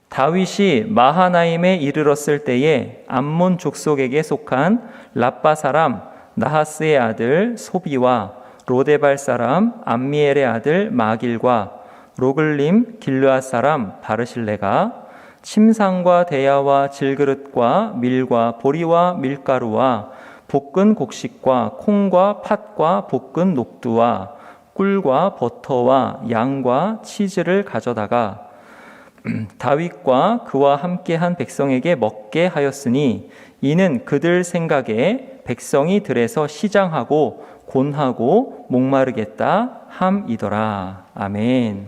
다윗이 마하나임에 이르렀을 때에 암몬 족속에게 속한 랍바 사람 나하스의 아들 소비와 로데발 사람 암미엘의 아들 마길과 로글림 길르앗 사람 바르실레가 침상과 대야와 질그릇과 밀과 보리와 밀가루와 볶은 곡식과 콩과 팥과 볶은 녹두와 꿀과 버터와 양과 치즈를 가져다가 다윗과 그와 함께한 백성에게 먹게 하였으니 이는 그들 생각에 백성이 들에서 시장하고 곤하고 목마르겠다 함이더라. 아멘.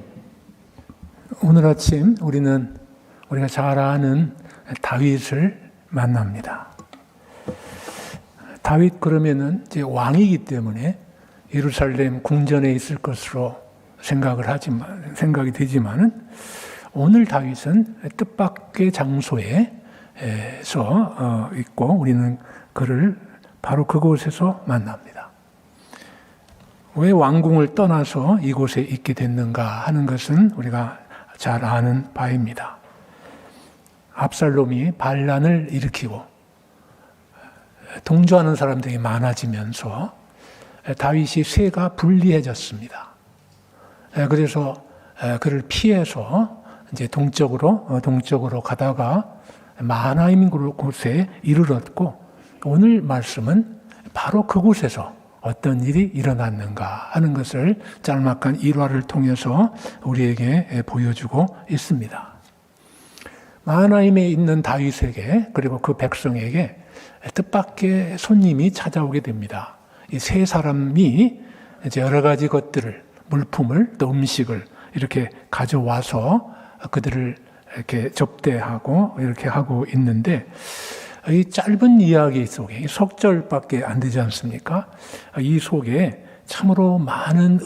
오늘 아침 우리가 잘 아는 다윗을 만납니다. 다윗 그러면은 이제 왕이기 때문에 예루살렘 궁전에 있을 것으로 생각이 되지만은 오늘 다윗은 뜻밖의 장소에서 있고 우리는 그를 바로 그곳에서 만납니다. 왜 왕궁을 떠나서 이곳에 있게 됐는가 하는 것은 우리가 잘 아는 바입니다. 압살롬이 반란을 일으키고 동조하는 사람들이 많아지면서 다윗이 쇠가 불리해졌습니다. 그래서 그를 피해서 이제 동쪽으로 가다가 마하나임 곳에 이르렀고 오늘 말씀은 바로 그곳에서 어떤 일이 일어났는가 하는 것을 짤막한 일화를 통해서 우리에게 보여주고 있습니다. 마하나임에 있는 다윗에게 그리고 그 백성에게 뜻밖의 손님이 찾아오게 됩니다. 이 세 사람이 이제 여러 가지 것들을 물품을 또 음식을 이렇게 가져와서 그들을 이렇게 접대하고 이렇게 하고 있는데 이 짧은 이야기 속에 석절밖에 안 되지 않습니까? 이 속에 참으로 많은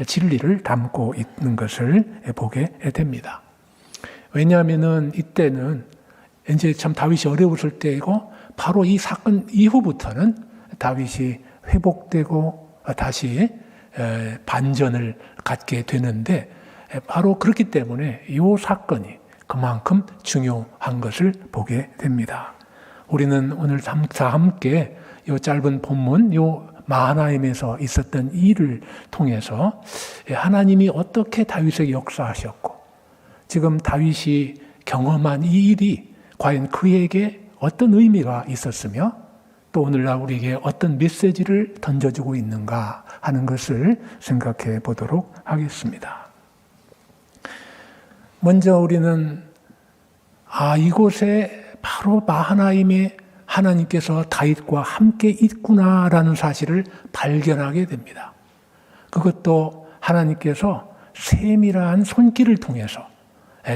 진리를 담고 있는 것을 보게 됩니다. 왜냐하면은 이때는 이제 참 다윗이 어려웠을 때이고 바로 이 사건 이후부터는 다윗이 회복되고 다시 반전을 갖게 되는데 바로 그렇기 때문에 이 사건이 그만큼 중요한 것을 보게 됩니다. 우리는 오늘 다 함께 이 짧은 본문, 이 마하나임에서 있었던 일을 통해서 하나님이 어떻게 다윗에게 역사하셨고 지금 다윗이 경험한 이 일이 과연 그에게 어떤 의미가 있었으며 또 오늘날 우리에게 어떤 메시지를 던져주고 있는가 하는 것을 생각해 보도록 하겠습니다. 먼저 우리는 이곳에 바로 마하나임에 하나님께서 다윗과 함께 있구나라는 사실을 발견하게 됩니다. 그것도 하나님께서 세밀한 손길을 통해서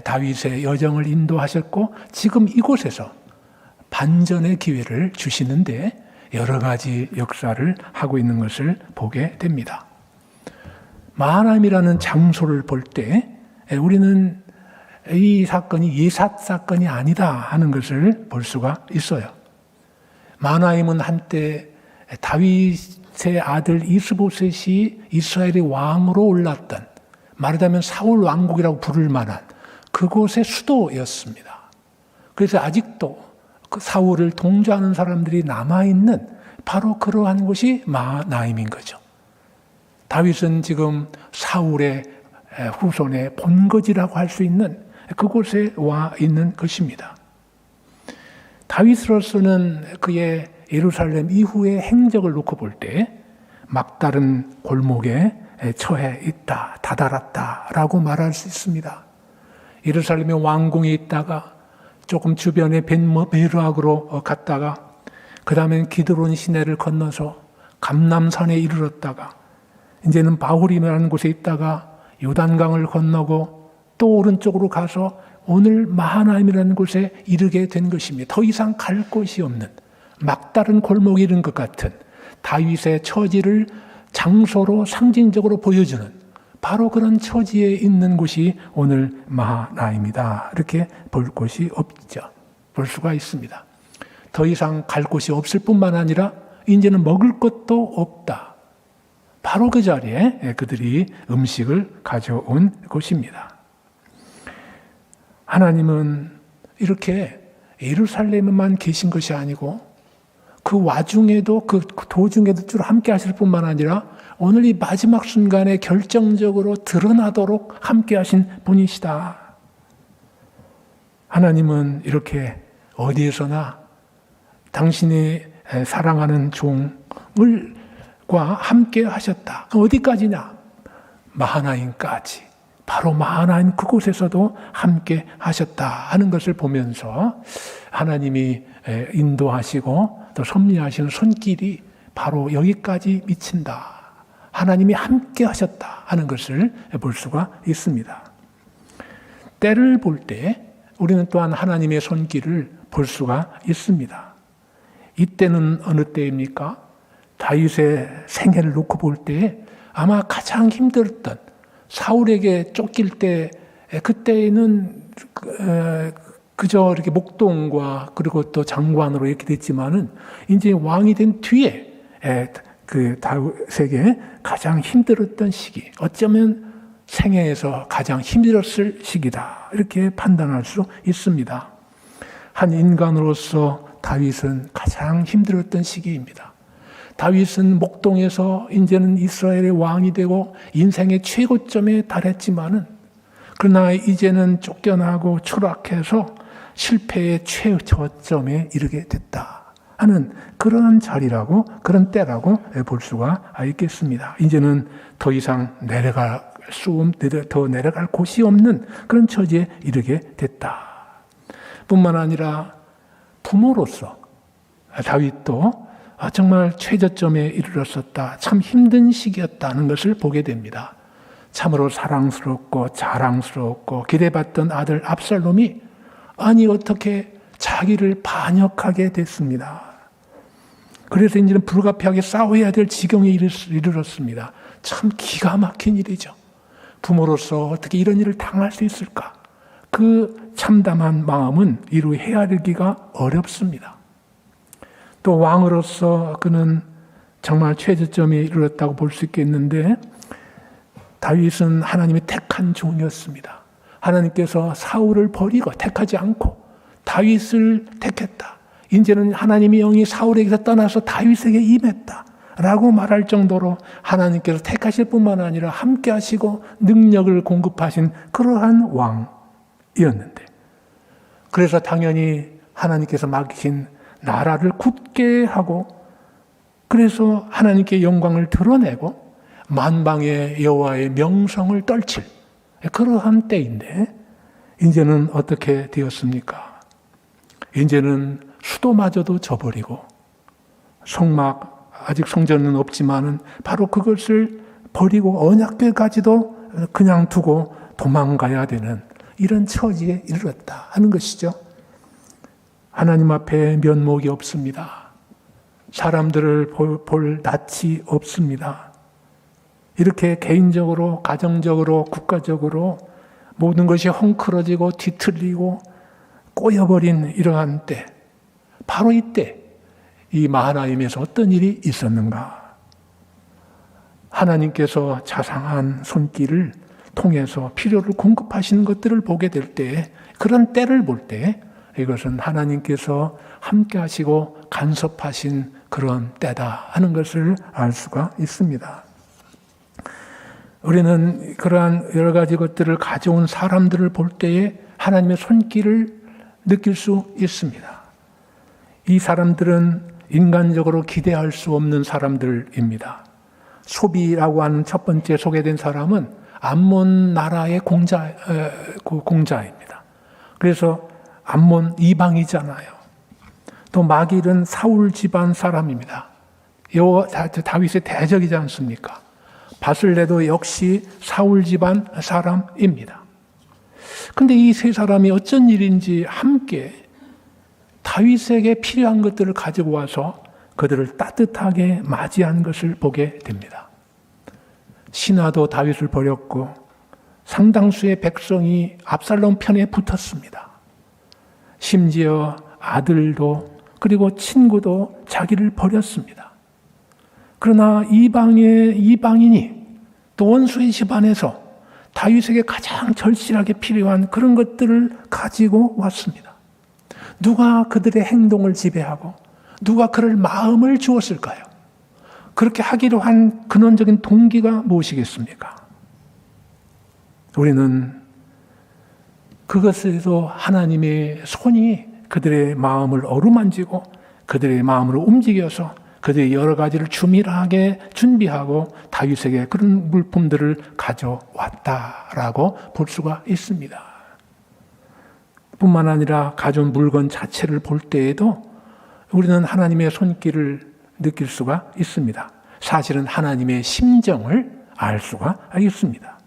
다윗의 여정을 인도하셨고 지금 이곳에서 반전의 기회를 주시는데 여러 가지 역사를 하고 있는 것을 보게 됩니다. 마하나임이라는 장소를 볼 때 우리는 이 사건이 예삿 사건이 아니다 하는 것을 볼 수가 있어요. 마하나임은 한때 다윗의 아들 이스보셋이 이스라엘의 왕으로 올랐던 말하자면 사울 왕국이라고 부를 만한 그곳의 수도였습니다. 그래서 아직도 그 사울을 동조하는 사람들이 남아있는 바로 그러한 곳이 마하나임인 거죠. 다윗은 지금 사울의 후손의 본거지라고 할 수 있는 그곳에 와 있는 것입니다. 다윗으로서는 그의 예루살렘 이후의 행적을 놓고 볼 때 막다른 골목에 처해 있다, 다다랐다라고 말할 수 있습니다. 예루살렘의 왕궁에 있다가 조금 주변에 벳메르악으로 갔다가 그 다음엔 기드론 시내를 건너서 감람산에 이르렀다가 이제는 바후림이라는 곳에 있다가 요단강을 건너고 또 오른쪽으로 가서 오늘 마하나임이라는 곳에 이르게 된 것입니다. 더 이상 갈 곳이 없는 막다른 골목에 이른 것 같은 다윗의 처지를 장소로 상징적으로 보여주는 바로 그런 처지에 있는 곳이 오늘 마하나임이다. 이렇게 볼 곳이 없죠. 볼 수가 있습니다. 더 이상 갈 곳이 없을 뿐만 아니라 이제는 먹을 것도 없다. 바로 그 자리에 그들이 음식을 가져온 곳입니다. 하나님은 이렇게 예루살렘에만 계신 것이 아니고 그 와중에도 그 도중에도 쭉 함께 하실 뿐만 아니라 오늘 이 마지막 순간에 결정적으로 드러나도록 함께 하신 분이시다. 하나님은 이렇게 어디에서나 당신이 사랑하는 종을과 함께 하셨다. 어디까지냐? 마하나임까지. 바로 마하나임 그곳에서도 함께 하셨다 하는 것을 보면서 하나님이 인도하시고 또 섭리하시는 손길이 바로 여기까지 미친다. 하나님이 함께 하셨다 하는 것을 볼 수가 있습니다. 때를 볼 때 우리는 또한 하나님의 손길을 볼 수가 있습니다. 이때는 어느 때입니까? 다윗의 생애를 놓고 볼 때 아마 가장 힘들었던 사울에게 쫓길 때 그때는 그저 이렇게 목동과 그리고 또 장관으로 이렇게 됐지만은 이제 왕이 된 뒤에 그 다윗에게 가장 힘들었던 시기, 어쩌면 생애에서 가장 힘들었을 시기다 이렇게 판단할 수 있습니다. 한 인간으로서 다윗은 가장 힘들었던 시기입니다. 다윗은 목동에서 이제는 이스라엘의 왕이 되고 인생의 최고점에 달했지만은 그러나 이제는 쫓겨나고 추락해서 실패의 최저점에 이르게 됐다 하는 그런 자리라고 그런 때라고 볼 수가 있겠습니다. 이제는 더 이상 더 내려갈 곳이 없는 그런 처지에 이르게 됐다. 뿐만 아니라 부모로서 다윗도 정말 최저점에 이르렀었다. 참 힘든 시기였다는 것을 보게 됩니다. 참으로 사랑스럽고 자랑스럽고 기대받던 아들 압살롬이 아니 어떻게 자기를 반역하게 됐습니다. 그래서 이제는 불가피하게 싸워야 될 지경에 이르렀습니다. 참 기가 막힌 일이죠. 부모로서 어떻게 이런 일을 당할 수 있을까? 그 참담한 마음은 이루 헤아리기가 어렵습니다. 또 왕으로서 그는 정말 최저점에 이르렀다고 볼 수 있겠는데 다윗은 하나님의 택한 종이었습니다. 하나님께서 사울을 버리고 택하지 않고 다윗을 택했다. 이제는 하나님의 영이 사울에게서 떠나서 다윗에게 임했다 라고 말할 정도로 하나님께서 택하실 뿐만 아니라 함께 하시고 능력을 공급하신 그러한 왕이었는데 그래서 당연히 하나님께서 맡기신 나라를 굳게 하고 그래서 하나님께 영광을 드러내고 만방의 여호와의 명성을 떨칠 그러한 때인데 이제는 어떻게 되었습니까? 이제는 수도마저도 저버리고 성막 아직 성전은 없지만은 바로 그것을 버리고 언약궤까지도 그냥 두고 도망가야 되는 이런 처지에 이르렀다 하는 것이죠. 하나님 앞에 면목이 없습니다. 사람들을 볼 낯이 없습니다. 이렇게 개인적으로, 가정적으로, 국가적으로 모든 것이 헝클어지고 뒤틀리고 꼬여버린 이러한 때, 바로 이때 이 마하나임에서 어떤 일이 있었는가? 하나님께서 자상한 손길을 통해서 필요를 공급하시는 것들을 보게 될 때, 그런 때를 볼 때 이것은 하나님께서 함께 하시고 간섭하신 그런 때다 하는 것을 알 수가 있습니다. 우리는 그러한 여러 가지 것들을 가져온 사람들을 볼 때에 하나님의 손길을 느낄 수 있습니다. 이 사람들은 인간적으로 기대할 수 없는 사람들입니다. 소비라고 하는 첫 번째 소개된 사람은 암몬 나라의 공자입니다. 그래서 암몬 이방이잖아요. 또 마길은 사울 집안 사람입니다. 다윗의 대적이지 않습니까? 바슬레도 역시 사울 집안 사람입니다. 그런데 이 세 사람이 어쩐 일인지 함께 다윗에게 필요한 것들을 가지고 와서 그들을 따뜻하게 맞이한 것을 보게 됩니다. 신하도 다윗을 버렸고 상당수의 백성이 압살롬 편에 붙었습니다. 심지어 아들도 그리고 친구도 자기를 버렸습니다. 그러나 이방인이 또 원수의 집안에서 다윗에게 가장 절실하게 필요한 그런 것들을 가지고 왔습니다. 누가 그들의 행동을 지배하고 누가 그럴 마음을 주었을까요? 그렇게 하기로 한 근원적인 동기가 무엇이겠습니까? 우리는 그것에서 하나님의 손이 그들의 마음을 어루만지고 그들의 마음을 움직여서 그들의 여러 가지를 주밀하게 준비하고 다윗에게 그런 물품들을 가져왔다라고 볼 수가 있습니다. 뿐만 아니라 가져온 물건 자체를 볼 때에도 우리는 하나님의 손길을 느낄 수가 있습니다. 사실은 하나님의 심정을 알 수가 있습니다.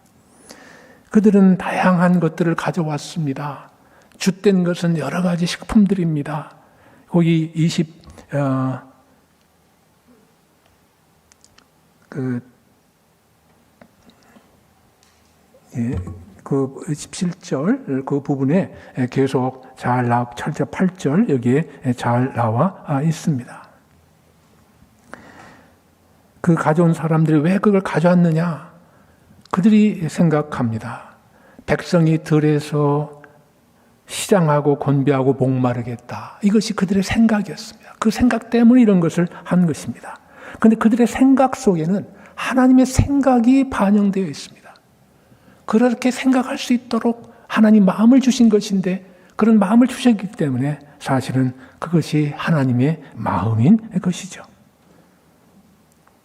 그들은 다양한 것들을 가져왔습니다. 죗된 것은 여러 가지 식품들입니다. 거기 17절 그 부분에 계속 잘 나와 8절 여기에 잘 나와 있습니다. 그 가져온 사람들이 왜 그걸 가져왔느냐? 그들이 생각합니다. 백성이 들에서 시장하고 곤비하고 목마르겠다. 이것이 그들의 생각이었습니다. 그 생각 때문에 이런 것을 한 것입니다. 그런데 그들의 생각 속에는 하나님의 생각이 반영되어 있습니다. 그렇게 생각할 수 있도록 하나님 마음을 주신 것인데 그런 마음을 주셨기 때문에 사실은 그것이 하나님의 마음인 것이죠.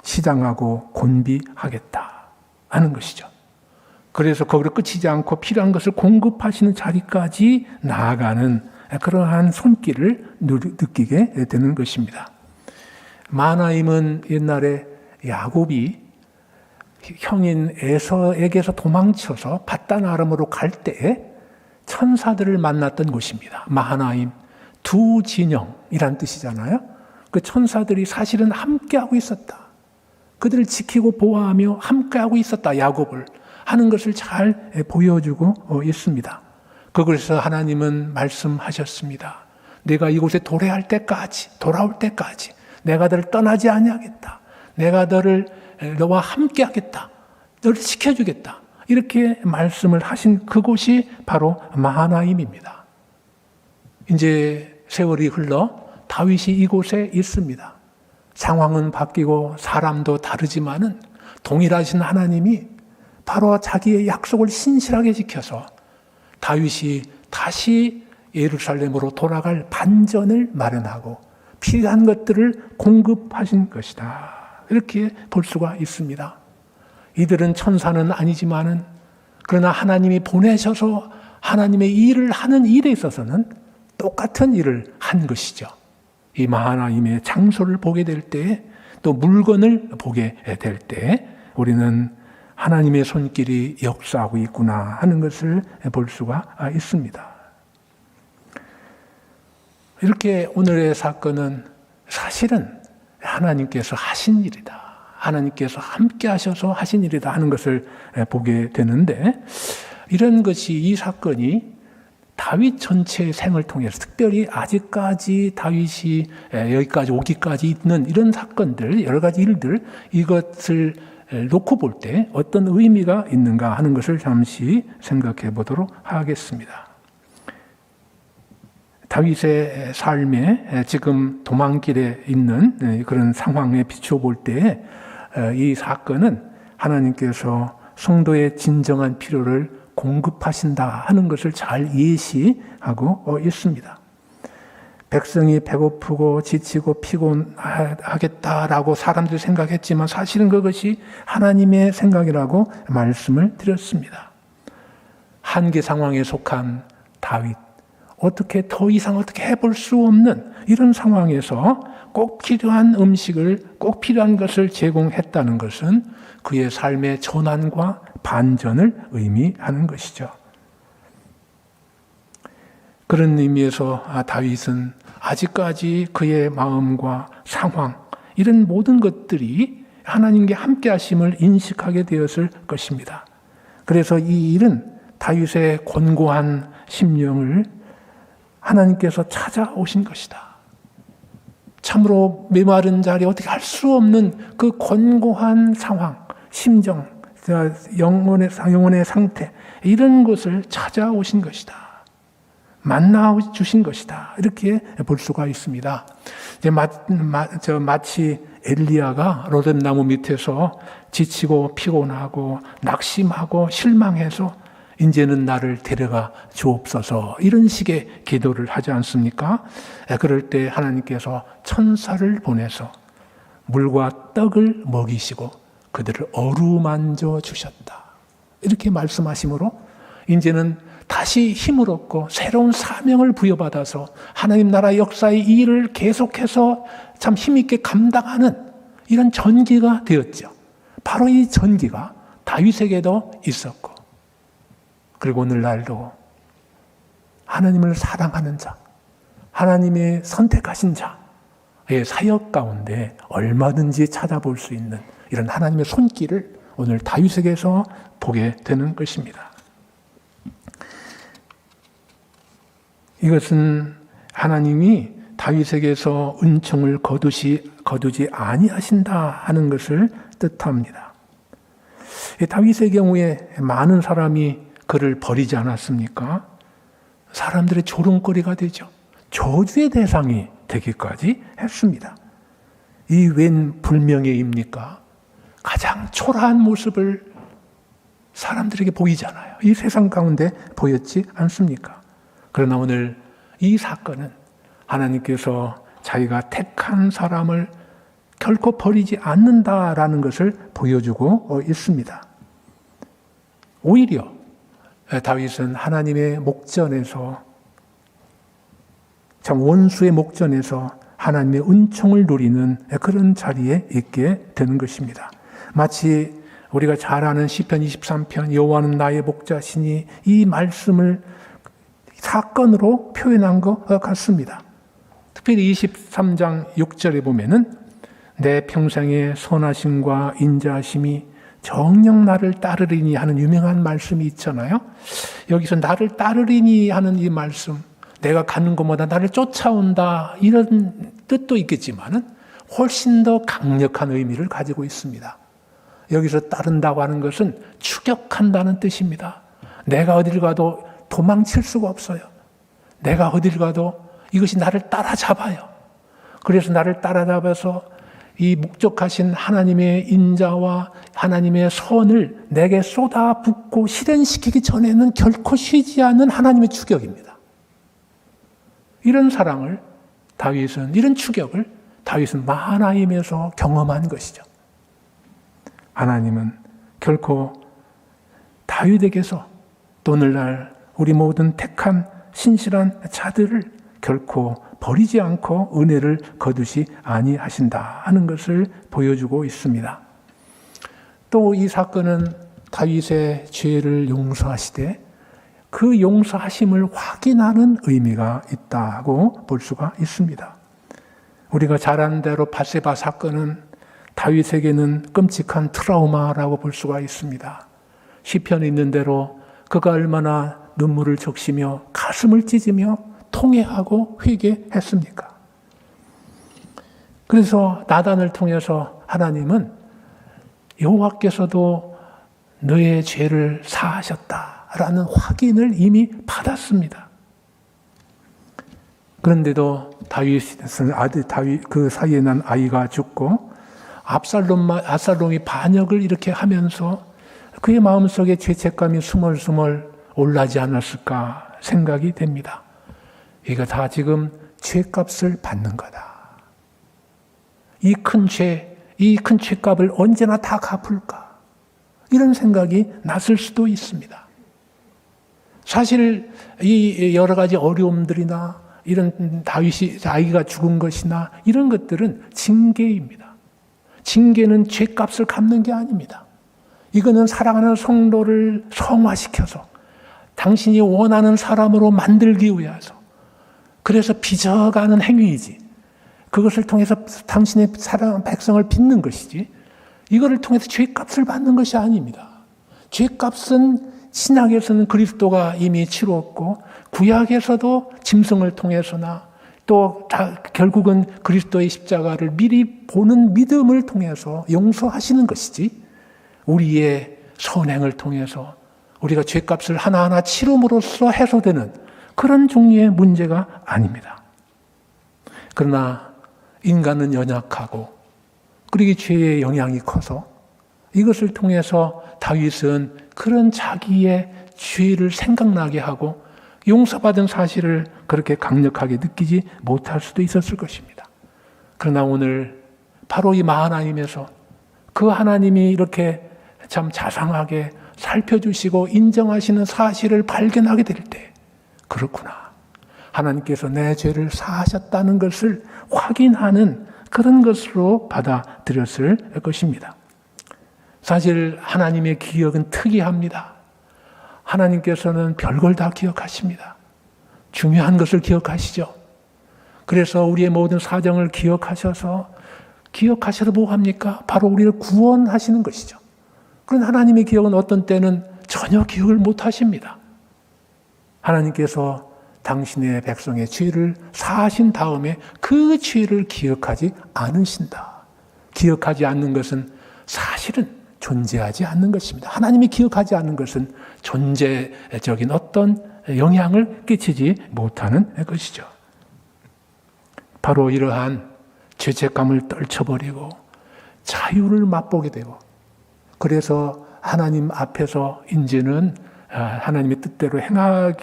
시장하고 곤비하겠다 하는 것이죠. 그래서 거기로 끝이지 않고 필요한 것을 공급하시는 자리까지 나아가는 그러한 손길을 느끼게 되는 것입니다. 마하나임은 옛날에 야곱이 형인 에서에게서 도망쳐서 밧단 아람으로 갈 때에 천사들을 만났던 곳입니다. 마하나임, 두 진영이란 뜻이잖아요. 그 천사들이 사실은 함께하고 있었다. 그들을 지키고 보호하며 함께하고 있었다. 야곱을 하는 것을 잘 보여주고 있습니다. 그것에서 하나님은 말씀하셨습니다. 내가 이곳에 도래할 때까지, 돌아올 때까지 내가 너를 떠나지 아니하겠다. 내가 너와 함께하겠다. 너를 지켜주겠다. 이렇게 말씀을 하신 그곳이 바로 마하나임입니다. 이제 세월이 흘러 다윗이 이곳에 있습니다. 상황은 바뀌고 사람도 다르지만은 동일하신 하나님이 바로 자기의 약속을 신실하게 지켜서 다윗이 다시 예루살렘으로 돌아갈 반전을 마련하고 필요한 것들을 공급하신 것이다. 이렇게 볼 수가 있습니다. 이들은 천사는 아니지만은 그러나 하나님이 보내셔서 하나님의 일을 하는 일에 있어서는 똑같은 일을 한 것이죠. 이 마하나임의 장소를 보게 될 때, 또 물건을 보게 될 때 우리는 하나님의 손길이 역사하고 있구나 하는 것을 볼 수가 있습니다. 이렇게 오늘의 사건은 사실은 하나님께서 하신 일이다. 하나님께서 함께 하셔서 하신 일이다 하는 것을 보게 되는데, 이런 것이, 이 사건이 다윗 전체의 생을 통해서 특별히 아직까지 다윗이 여기까지 오기까지 있는 이런 사건들, 여러 가지 일들, 이것을 놓고 볼 때 어떤 의미가 있는가 하는 것을 잠시 생각해 보도록 하겠습니다. 다윗의 삶에 지금 도망길에 있는 그런 상황에 비추어 볼 때 이 사건은 하나님께서 성도의 진정한 필요를 공급하신다 하는 것을 잘 예시하고 있습니다. 백성이 배고프고 지치고 피곤하겠다라고 사람들이 생각했지만 사실은 그것이 하나님의 생각이라고 말씀을 드렸습니다. 한계 상황에 속한 다윗, 어떻게 더 이상 어떻게 해볼 수 없는 이런 상황에서 꼭 필요한 음식을, 꼭 필요한 것을 제공했다는 것은 그의 삶의 전환과 반전을 의미하는 것이죠. 그런 의미에서 다윗은 아직까지 그의 마음과 상황, 이런 모든 것들이 하나님께 함께 하심을 인식하게 되었을 것입니다. 그래서 이 일은 다윗의 곤고한 심령을 하나님께서 찾아오신 것이다. 참으로 메마른 자리에 어떻게 할 수 없는 그 곤고한 상황, 심정, 영혼의 상태, 이런 것을 찾아오신 것이다. 만나 주신 것이다. 이렇게 볼 수가 있습니다. 이제 마치 엘리야가 로뎀나무 밑에서 지치고 피곤하고 낙심하고 실망해서 이제는 나를 데려가 주옵소서, 이런 식의 기도를 하지 않습니까? 그럴 때 하나님께서 천사를 보내서 물과 떡을 먹이시고 그들을 어루만져 주셨다. 이렇게 말씀하심으로 이제는 다시 힘을 얻고 새로운 사명을 부여받아서 하나님 나라 역사의 이 일을 계속해서 참 힘있게 감당하는 이런 전기가 되었죠. 바로 이 전기가 다윗에게도 있었고, 그리고 오늘날도 하나님을 사랑하는 자, 하나님의 선택하신 자의 사역 가운데 얼마든지 찾아볼 수 있는 이런 하나님의 손길을 오늘 다윗에게서 보게 되는 것입니다. 이것은 하나님이 다윗에게서 은총을 거두지 아니하신다 하는 것을 뜻합니다. 다윗의 경우에 많은 사람이 그를 버리지 않았습니까? 사람들의 조롱거리가 되죠. 저주의 대상이 되기까지 했습니다. 이 웬 불명예입니까? 가장 초라한 모습을 사람들에게 보이잖아요. 이 세상 가운데 보였지 않습니까? 그러나 오늘 이 사건은 하나님께서 자기가 택한 사람을 결코 버리지 않는다라는 것을 보여주고 있습니다. 오히려 다윗은 하나님의 목전에서, 참 원수의 목전에서 하나님의 은총을 누리는 그런 자리에 있게 되는 것입니다. 마치 우리가 잘 아는 시편 23편 여호와는 나의 목자시니, 이 말씀을 사건으로 표현한 것 같습니다. 특별히 23장 6절에 보면은 내 평생의 선하심과 인자하심이 정녕 나를 따르리니 하는 유명한 말씀이 있잖아요. 여기서 나를 따르리니 하는 이 말씀, 내가 가는 곳마다 나를 쫓아온다, 이런 뜻도 있겠지만은 훨씬 더 강력한 의미를 가지고 있습니다. 여기서 따른다고 하는 것은 추격한다는 뜻입니다. 내가 어딜 가도 도망칠 수가 없어요. 내가 어딜 가도 이것이 나를 따라잡아요. 그래서 나를 따라잡아서 이 목적하신 하나님의 인자와 하나님의 선을 내게 쏟아붓고 실현시키기 전에는 결코 쉬지 않는 하나님의 추격입니다. 이런 사랑을 다윗은, 이런 추격을 다윗은 마하나임에서 경험한 것이죠. 하나님은 결코 다윗에게서 또 오늘날 우리 모든 택한 신실한 자들을 결코 버리지 않고 은혜를 거두시 아니하신다 하는 것을 보여주고 있습니다. 또 이 사건은 다윗의 죄를 용서하시되 그 용서하심을 확인하는 의미가 있다고 볼 수가 있습니다. 우리가 잘 아는 대로 밧세바 사건은 다윗에게는 끔찍한 트라우마라고 볼 수가 있습니다. 시편에 있는 대로 그가 얼마나 눈물을 적시며 가슴을 찢으며 통회하고 회개했습니까? 그래서 나단을 통해서 하나님은 여호와께서도 너의 죄를 사하셨다라는 확인을 이미 받았습니다. 그런데도 다윗은 다윗 그 사이에 난 아이가 죽고 압살롬이 반역을 이렇게 하면서 그의 마음속에 죄책감이 스멀스멀 올라지 않았을까 생각이 됩니다. 이거 다 지금 죄값을 받는 거다. 이 큰 죄, 이 큰 죄값을 언제나 다 갚을까? 이런 생각이 났을 수도 있습니다. 사실 이 여러 가지 어려움들이나 이런 다윗이 아이가 죽은 것이나 이런 것들은 징계입니다. 징계는 죄값을 갚는 게 아닙니다. 이거는 사랑하는 성도를 성화시켜서 당신이 원하는 사람으로 만들기 위해서, 그래서 빚어가는 행위이지, 그것을 통해서 당신의 사랑하는 백성을 빚는 것이지, 이거를 통해서 죄값을 받는 것이 아닙니다. 죄값은 신약에서는 그리스도가 이미 치루었고 구약에서도 짐승을 통해서나 또 결국은 그리스도의 십자가를 미리 보는 믿음을 통해서 용서하시는 것이지, 우리의 선행을 통해서 우리가 죄값을 하나하나 치름으로써 해소되는 그런 종류의 문제가 아닙니다. 그러나 인간은 연약하고 그리고 죄의 영향이 커서 이것을 통해서 다윗은 그런 자기의 죄를 생각나게 하고 용서받은 사실을 그렇게 강력하게 느끼지 못할 수도 있었을 것입니다. 그러나 오늘 바로 이 마하나임에서 그 하나님이 이렇게 참 자상하게 살펴주시고 인정하시는 사실을 발견하게 될 때, 그렇구나, 하나님께서 내 죄를 사하셨다는 것을 확인하는 그런 것으로 받아들였을 것입니다. 사실 하나님의 기억은 특이합니다. 하나님께서는 별걸 다 기억하십니다. 중요한 것을 기억하시죠. 그래서 우리의 모든 사정을 기억하셔서 뭐 합니까? 바로 우리를 구원하시는 것이죠. 그런 하나님의 기억은 어떤 때는 전혀 기억을 못 하십니다. 하나님께서 당신의 백성의 죄를 사하신 다음에 그 죄를 기억하지 않으신다. 기억하지 않는 것은 사실은 존재하지 않는 것입니다. 하나님이 기억하지 않는 것은 존재적인 어떤 영향을 끼치지 못하는 것이죠. 바로 이러한 죄책감을 떨쳐버리고 자유를 맛보게 되고, 그래서 하나님 앞에서 이제는 하나님의 뜻대로 행할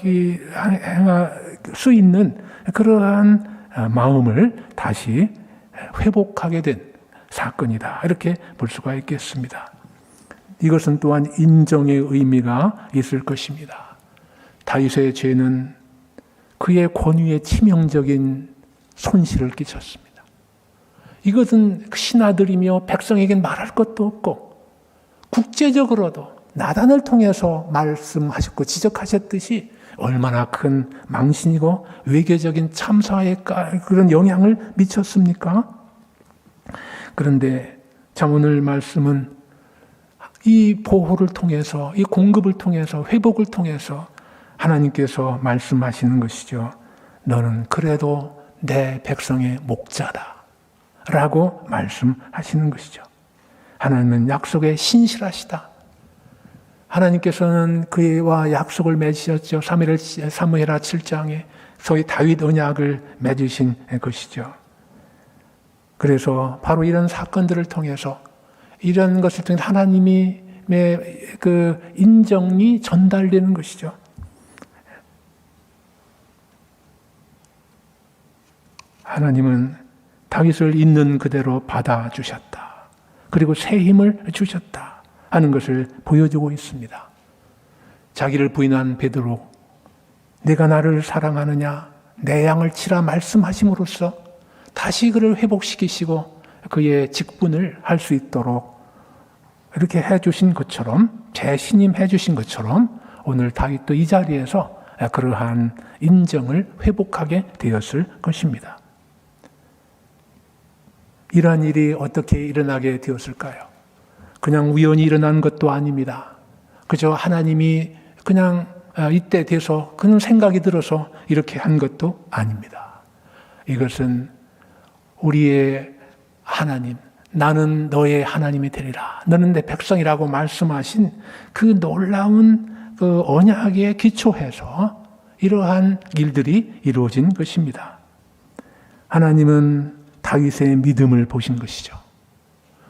수 있는 그러한 마음을 다시 회복하게 된 사건이다, 이렇게 볼 수가 있겠습니다. 이것은 또한 인정의 의미가 있을 것입니다. 다윗의 죄는 그의 권위에 치명적인 손실을 끼쳤습니다. 이것은 신하들이며 백성에겐 말할 것도 없고 국제적으로도 나단을 통해서 말씀하셨고 지적하셨듯이 얼마나 큰 망신이고 외교적인 참사에 그런 영향을 미쳤습니까? 그런데 참 오늘 말씀은 이 보호를 통해서, 이 공급을 통해서, 회복을 통해서 하나님께서 말씀하시는 것이죠. 너는 그래도 내 백성의 목자다 라고 말씀하시는 것이죠. 하나님은 약속에 신실하시다. 하나님께서는 그와 약속을 맺으셨죠. 사무엘하 7장에 소위 다윗 언약을 맺으신 것이죠. 그래서 바로 이런 사건들을 통해서, 이런 것을 통해 하나님의 그 인정이 전달되는 것이죠. 하나님은 다윗을 있는 그대로 받아주셨다. 그리고 새 힘을 주셨다 하는 것을 보여주고 있습니다. 자기를 부인한 베드로, 내가 나를 사랑하느냐, 내 양을 치라 말씀하심으로써 다시 그를 회복시키시고 그의 직분을 할 수 있도록 이렇게 해주신 것처럼, 재신임해 주신 것처럼 오늘 다윗도 이 자리에서 그러한 인정을 회복하게 되었을 것입니다. 이러한 일이 어떻게 일어나게 되었을까요? 그냥 우연히 일어난 것도 아닙니다. 그저 하나님이 그냥 이때 돼서 그런 생각이 들어서 이렇게 한 것도 아닙니다. 이것은 우리의 하나님, 나는 너의 하나님이 되리라, 너는 내 백성이라고 말씀하신 그 놀라운 그 언약에 기초해서 이러한 일들이 이루어진 것입니다. 하나님은 다윗의 믿음을 보신 것이죠.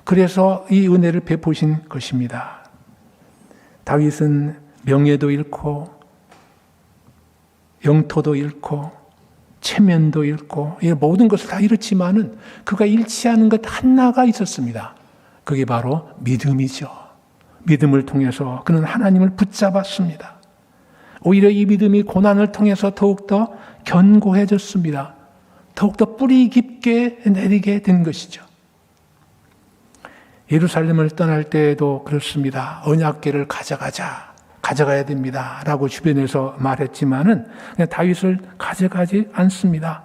그래서 이 은혜를 베푸신 것입니다. 다윗은 명예도 잃고 영토도 잃고 체면도 잃고 이 모든 것을 다 잃었지만은 그가 잃지 않은 것 하나가 있었습니다. 그게 바로 믿음이죠. 믿음을 통해서 그는 하나님을 붙잡았습니다. 오히려 이 믿음이 고난을 통해서 더욱더 견고해졌습니다. 더욱더 뿌리 깊게 내리게 된 것이죠. 예루살렘을 떠날 때에도 그렇습니다. 언약궤를 가져가야 됩니다 라고 주변에서 말했지만은 그냥 다윗을 가져가지 않습니다.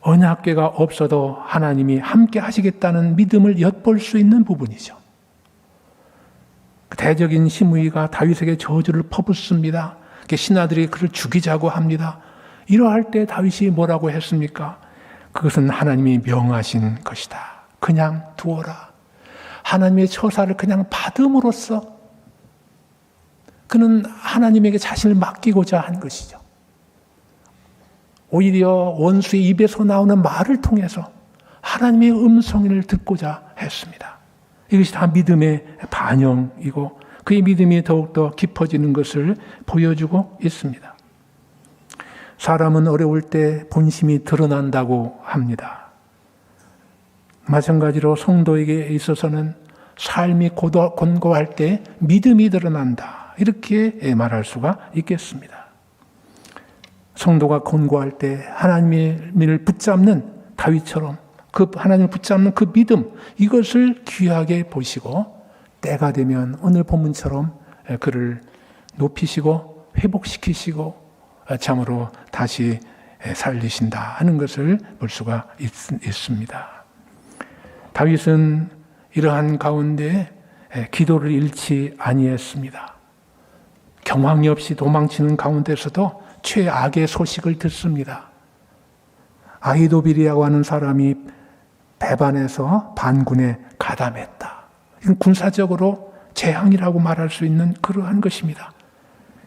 언약궤가 없어도 하나님이 함께 하시겠다는 믿음을 엿볼 수 있는 부분이죠. 대적인 시므이가 다윗에게 저주를 퍼붓습니다. 신하들이 그를 죽이자고 합니다. 이러할 때 다윗이 뭐라고 했습니까? 그것은 하나님이 명하신 것이다. 그냥 두어라. 하나님의 처사를 그냥 받음으로써 그는 하나님에게 자신을 맡기고자 한 것이죠. 오히려 원수의 입에서 나오는 말을 통해서 하나님의 음성을 듣고자 했습니다. 이것이 다 믿음의 반영이고 그의 믿음이 더욱더 깊어지는 것을 보여주고 있습니다. 사람은 어려울 때 본심이 드러난다고 합니다. 마찬가지로 성도에게 있어서는 삶이 곤고할 때 믿음이 드러난다. 이렇게 말할 수가 있겠습니다. 성도가 곤고할 때 하나님을 붙잡는 다윗처럼 그 하나님을 붙잡는 그 믿음, 이것을 귀하게 보시고 때가 되면 오늘 본문처럼 그를 높이시고 회복시키시고 참으로 다시 살리신다 하는 것을 볼 수가 있습니다. 다윗은 이러한 가운데 기도를 잃지 아니했습니다. 경황이 없이 도망치는 가운데서도 최악의 소식을 듣습니다. 아히도빌이라고 하는 사람이 배반해서 반군에 가담했다. 이건 군사적으로 재앙이라고 말할 수 있는 그러한 것입니다.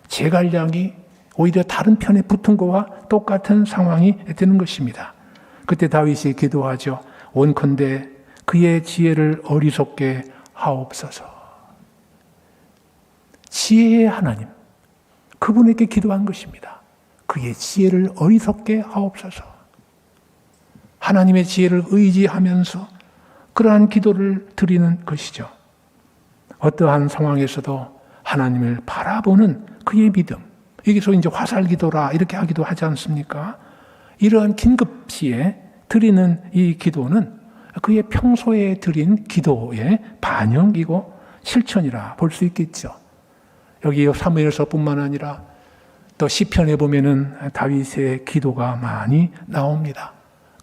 제갈량이 오히려 다른 편에 붙은 것과 똑같은 상황이 되는 것입니다. 그때 다윗이 기도하죠. 원컨대 그의 지혜를 어리석게 하옵소서. 지혜의 하나님, 그분에게 기도한 것입니다. 그의 지혜를 어리석게 하옵소서. 하나님의 지혜를 의지하면서 그러한 기도를 드리는 것이죠. 어떠한 상황에서도 하나님을 바라보는 그의 믿음. 여기서 이제 화살 기도라 이렇게 하기도 하지 않습니까? 이러한 긴급시에 드리는 이 기도는 그의 평소에 드린 기도의 반영이고 실천이라 볼 수 있겠죠. 여기 사무엘서뿐만 아니라 또 시편에 보면은 다윗의 기도가 많이 나옵니다.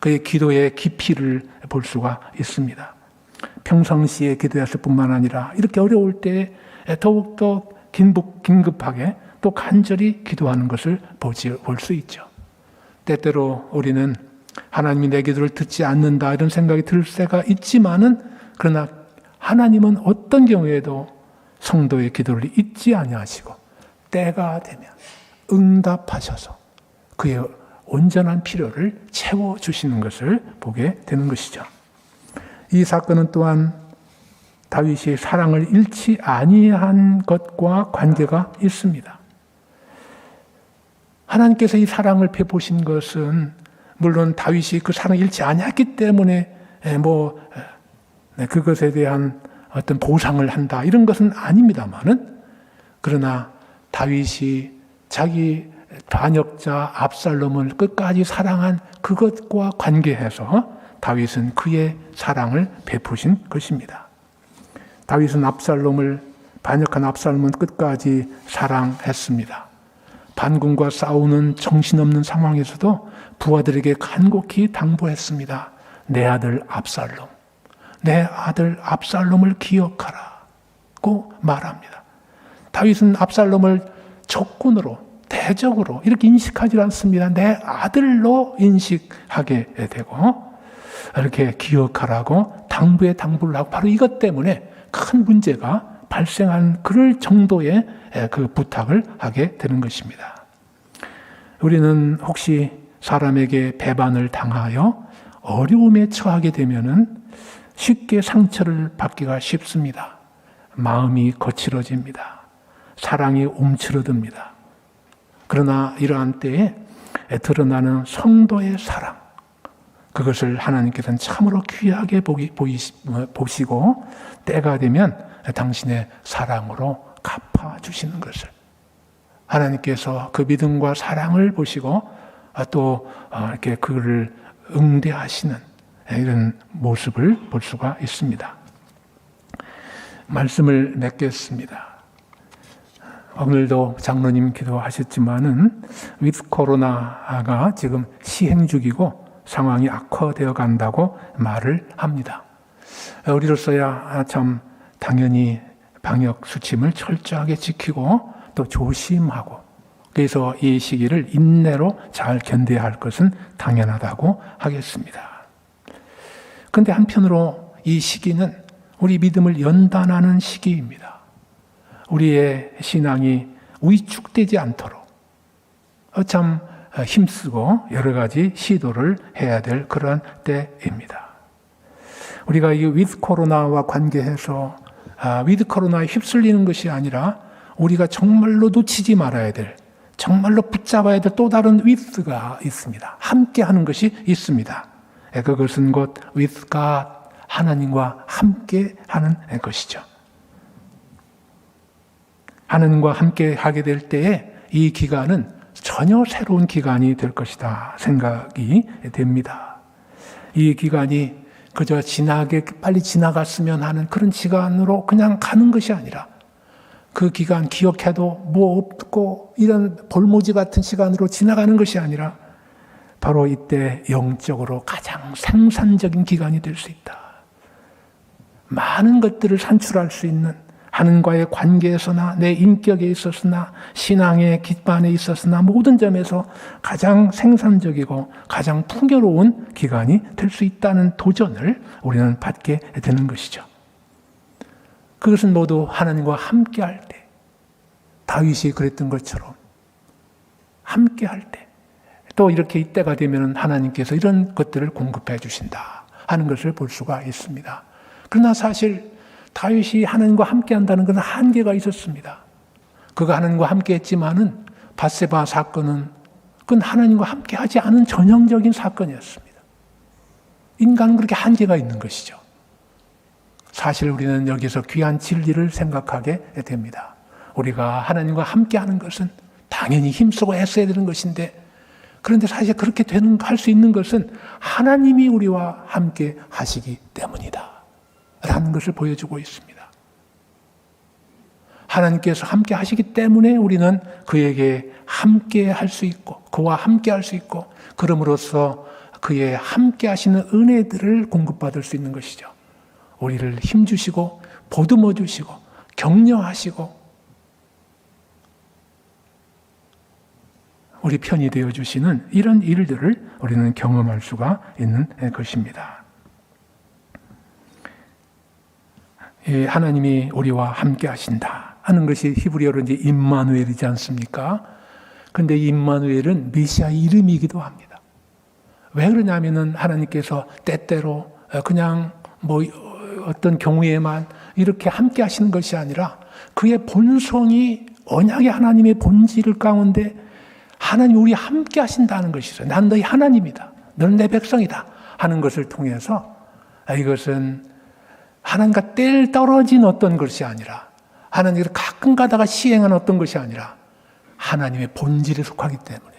그의 기도의 깊이를 볼 수가 있습니다. 평상시에 기도했을 뿐만 아니라 이렇게 어려울 때 더욱더 긴급하게 또 간절히 기도하는 것을 볼 수 있죠. 때때로 우리는 하나님이 내 기도를 듣지 않는다 이런 생각이 들 때가 있지만은 그러나 하나님은 어떤 경우에도 성도의 기도를 잊지 아니하시고 때가 되면 응답하셔서 그의 온전한 필요를 채워주시는 것을 보게 되는 것이죠. 이 사건은 또한 다윗이 사랑을 잃지 아니한 것과 관계가 있습니다. 하나님께서 이 사랑을 베푸신 것은 물론 다윗이 그 사랑을 잃지 아니했기 때문에 그것에 대한 어떤 보상을 한다 이런 것은 아닙니다만은 그러나 다윗이 자기 반역자 압살롬을 끝까지 사랑한 그것과 관계해서 다윗은 그의 사랑을 베푸신 것입니다. 다윗은 반역한 압살롬은 끝까지 사랑했습니다. 반군과 싸우는 정신없는 상황에서도 부하들에게 간곡히 당부했습니다. 내 아들 압살롬을 기억하라고 말합니다. 다윗은 압살롬을 적군으로 대적으로 이렇게 인식하지 않습니다. 내 아들로 인식하게 되고 이렇게 기억하라고 당부를 하고 바로 이것 때문에 큰 문제가 발생한 그럴 정도의 그 부탁을 하게 되는 것입니다. 우리는 혹시 사람에게 배반을 당하여 어려움에 처하게 되면은 쉽게 상처를 받기가 쉽습니다. 마음이 거칠어집니다. 사랑이 움츠러듭니다. 그러나 이러한 때에 드러나는 성도의 사랑, 그것을 하나님께서는 참으로 귀하게 보시고 때가 되면 당신의 사랑으로 갚아주시는 것을 하나님께서 그 믿음과 사랑을 보시고 또 이렇게 그를 응대하시는 이런 모습을 볼 수가 있습니다. 말씀을 맺겠습니다. 오늘도 장로님 기도하셨지만은 위드 코로나가 지금 시행 중이고 상황이 악화되어 간다고 말을 합니다. 우리로서야 참 당연히 방역 수칙을 철저하게 지키고 또 조심하고 그래서 이 시기를 인내로 잘 견뎌야 할 것은 당연하다고 하겠습니다. 그런데 한편으로 이 시기는 우리 믿음을 연단하는 시기입니다. 우리의 신앙이 위축되지 않도록 참 힘쓰고 여러 가지 시도를 해야 될 그런 때입니다. 우리가 이 위드 코로나와 관계해서 위드 코로나에 휩쓸리는 것이 아니라 우리가 정말로 놓치지 말아야 될, 정말로 붙잡아야 될 또 다른 위드가 있습니다. 함께 하는 것이 있습니다. 그것은 곧 with God, 하나님과 함께 하는 것이죠. 하나님과 함께 하게 될 때에 이 기간은 전혀 새로운 기간이 될 것이다 생각이 됩니다. 이 기간이 그저 빨리 지나갔으면 하는 그런 시간으로 그냥 가는 것이 아니라 그 기간 기억해도 뭐 없고 이런 볼모지 같은 시간으로 지나가는 것이 아니라 바로 이때 영적으로 가장 생산적인 기간이 될 수 있다. 많은 것들을 산출할 수 있는 하나님과의 관계에서나 내 인격에 있어서나 신앙의 기반에 있어서나 모든 점에서 가장 생산적이고 가장 풍요로운 기간이 될 수 있다는 도전을 우리는 받게 되는 것이죠. 그것은 모두 하나님과 함께할 때, 다윗이 그랬던 것처럼 함께할 때, 또 이렇게 이때가 되면 하나님께서 이런 것들을 공급해 주신다 하는 것을 볼 수가 있습니다. 그러나 사실 다윗이 하나님과 함께한다는 것은 한계가 있었습니다. 그가 하나님과 함께했지만은 밧세바 사건은 그건 하나님과 함께하지 않은 전형적인 사건이었습니다. 인간은 그렇게 한계가 있는 것이죠. 사실 우리는 여기서 귀한 진리를 생각하게 됩니다. 우리가 하나님과 함께하는 것은 당연히 힘쓰고 애써야 되는 것인데, 그런데 사실 그렇게 할 수 있는 것은 하나님이 우리와 함께 하시기 때문이다 라는 것을 보여주고 있습니다. 하나님께서 함께 하시기 때문에 우리는 그에게 함께 할 수 있고 그와 함께 할 수 있고 그럼으로써 그의 함께 하시는 은혜들을 공급받을 수 있는 것이죠. 우리를 힘주시고 보듬어 주시고 격려하시고 우리 편이 되어주시는 이런 일들을 우리는 경험할 수가 있는 것입니다. 하나님이 우리와 함께 하신다 하는 것이 히브리어로 이제 임마누엘이지 않습니까? 그런데 임마누엘은 메시아의 이름이기도 합니다. 왜 그러냐면은 하나님께서 때때로 그냥 뭐 어떤 경우에만 이렇게 함께 하시는 것이 아니라 그의 본성이 언약의 하나님의 본질 가운데 하나님 우리 함께 하신다는 것이죠. 난 너희 하나님이다. 너는 내 백성이다 하는 것을 통해서 이것은 하나님과 뗄 떨어진 어떤 것이 아니라 하나님께서 가끔 가다가 시행한 어떤 것이 아니라 하나님의 본질에 속하기 때문에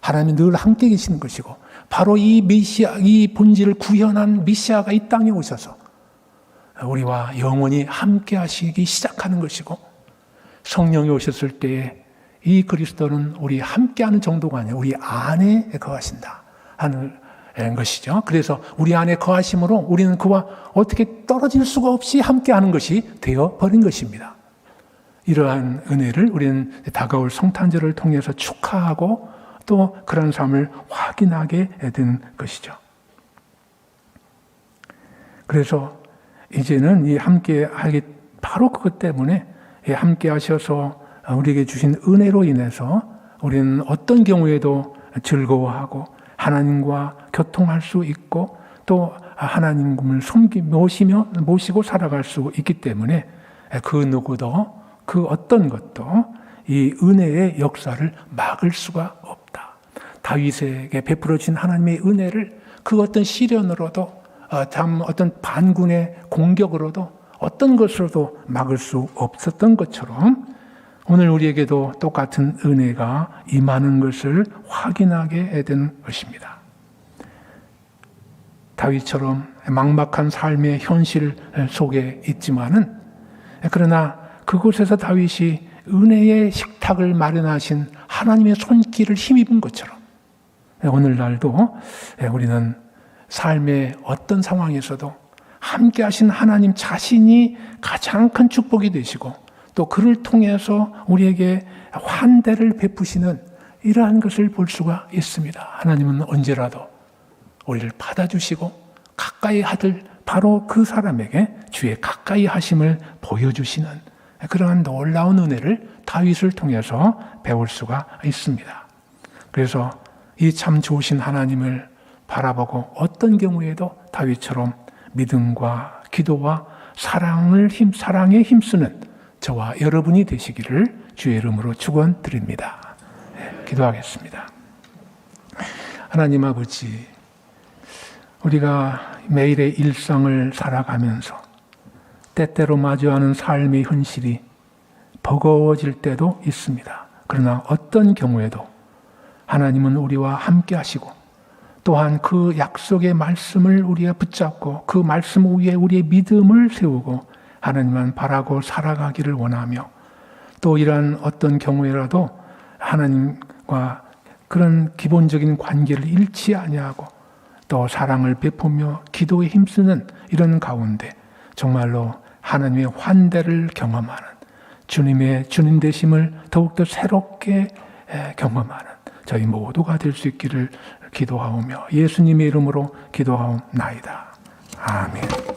하나님이 늘 함께 계시는 것이고 바로 이 메시아, 이 본질을 구현한 메시아가 이 땅에 오셔서 우리와 영원히 함께 하시기 시작하는 것이고 성령이 오셨을 때에 이 그리스도는 우리 함께하는 정도가 아니라 우리 안에 거하신다 하는 것이죠. 그래서 우리 안에 거하심으로 우리는 그와 어떻게 떨어질 수가 없이 함께하는 것이 되어버린 것입니다. 이러한 은혜를 우리는 다가올 성탄절을 통해서 축하하고 또 그런 삶을 확인하게 되는 것이죠. 그래서 이제는 이 함께하기 바로 그것 때문에 함께하셔서 우리에게 주신 은혜로 인해서 우리는 어떤 경우에도 즐거워하고 하나님과 교통할 수 있고 또 하나님을 모시고 살아갈 수 있기 때문에 그 누구도 그 어떤 것도 이 은혜의 역사를 막을 수가 없다. 다윗에게 베풀어 진 하나님의 은혜를 그 어떤 시련으로도 어떤 반군의 공격으로도 어떤 것으로도 막을 수 없었던 것처럼 오늘 우리에게도 똑같은 은혜가 임하는 것을 확인하게 되는 것입니다. 다윗처럼 막막한 삶의 현실 속에 있지만은 그러나 그곳에서 다윗이 은혜의 식탁을 마련하신 하나님의 손길을 힘입은 것처럼 오늘날도 우리는 삶의 어떤 상황에서도 함께 하신 하나님 자신이 가장 큰 축복이 되시고 또 그를 통해서 우리에게 환대를 베푸시는 이러한 것을 볼 수가 있습니다. 하나님은 언제라도 우리를 받아주시고 가까이 하들 바로 그 사람에게 주의 가까이 하심을 보여주시는 그러한 놀라운 은혜를 다윗을 통해서 배울 수가 있습니다. 그래서 이 참 좋으신 하나님을 바라보고 어떤 경우에도 다윗처럼 믿음과 기도와 사랑에 힘쓰는 저와 여러분이 되시기를 주의 이름으로 축원드립니다. 기도하겠습니다. 하나님 아버지, 우리가 매일의 일상을 살아가면서 때때로 마주하는 삶의 현실이 버거워질 때도 있습니다. 그러나 어떤 경우에도 하나님은 우리와 함께 하시고 또한 그 약속의 말씀을 우리가 붙잡고 그 말씀 위에 우리의 믿음을 세우고 하나님만 바라고 살아가기를 원하며 또 이러한 어떤 경우에라도 하나님과 그런 기본적인 관계를 잃지 아니하고 또 사랑을 베푸며 기도에 힘쓰는 이런 가운데 정말로 하나님의 환대를 경험하는 주님의 주님 되심을 더욱더 새롭게 경험하는 저희 모두가 될 수 있기를 기도하오며 예수님의 이름으로 기도하옵나이다. 아멘.